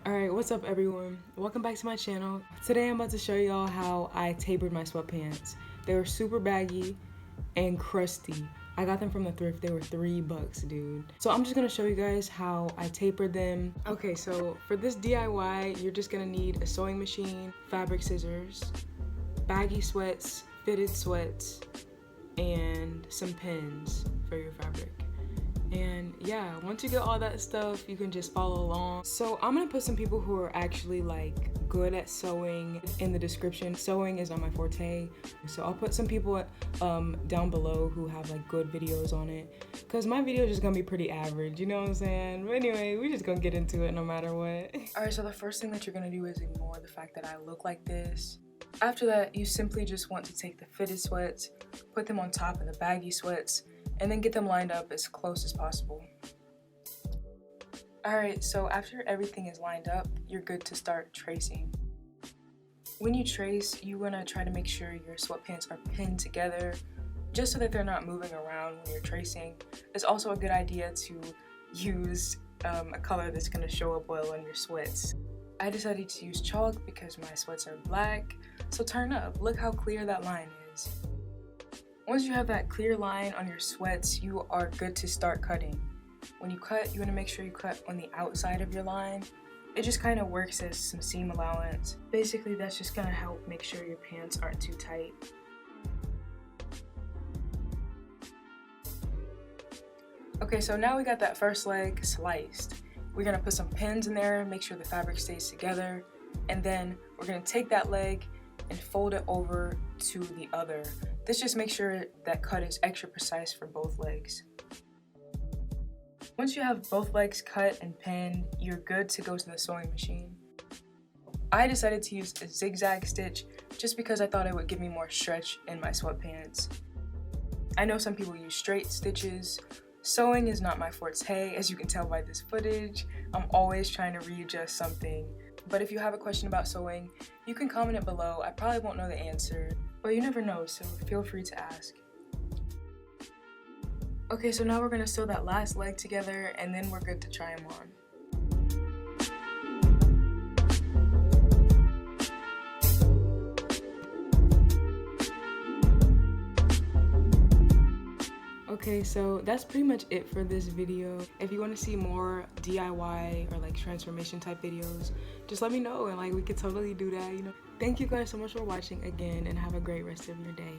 Alright, what's up everyone? Welcome back to my channel. Today I'm about to show y'all how I tapered my sweatpants. They were super baggy and crusty. I got them from the thrift. They were $3, dude. So I'm just gonna show you guys how I tapered them. Okay, so for this DIY, you're just gonna need a sewing machine, fabric scissors, baggy sweats, fitted sweats, and some pins for your fabric. And yeah, once you get all that stuff, you can just follow along. So I'm gonna put some people who are actually like good at sewing in the description. Sewing is not my forte, so I'll put some people down below who have like good videos on it, because my video is just gonna be pretty average, you know what I'm saying? But anyway, we're just gonna get into it no matter what. Alright, so the first thing that you're gonna do is ignore the fact that I look like this. After that, you simply just want to take the fitted sweats, put them on top of the baggy sweats, and then get them lined up as close as possible. Alright, so after everything is lined up, you're good to start tracing. When you trace, you want to try to make sure your sweatpants are pinned together, just so that they're not moving around when you're tracing. It's also a good idea to use a color that's going to show up well on your sweats. I decided to use chalk because my sweats are black, so turn up, look how clear that line is. Once you have that clear line on your sweats, you are good to start cutting. When you cut, you want to make sure you cut on the outside of your line. It just kind of works as some seam allowance. Basically, that's just going to help make sure your pants aren't too tight. Okay, so now we got that first leg sliced. We're going to put some pins in there, make sure the fabric stays together, and then we're going to take that leg and fold it over to the other. This just makes sure that cut is extra precise for both legs. Once you have both legs cut and pinned, you're good to go to the sewing machine. I decided to use a zigzag stitch just because I thought it would give me more stretch in my sweatpants. I know some people use straight stitches. Sewing is not my forte, as you can tell by this footage. I'm always trying to readjust something. But if you have a question about sewing, you can comment it below. I probably won't know the answer, but you never know, so feel free to ask. Okay, so now we're gonna sew that last leg together, and then we're good to try them on. Okay, so that's pretty much it for this video. If you want to see more DIY or like transformation type videos, just let me know and like we could totally do that, you know. Thank you guys so much for watching again, and have a great rest of your day.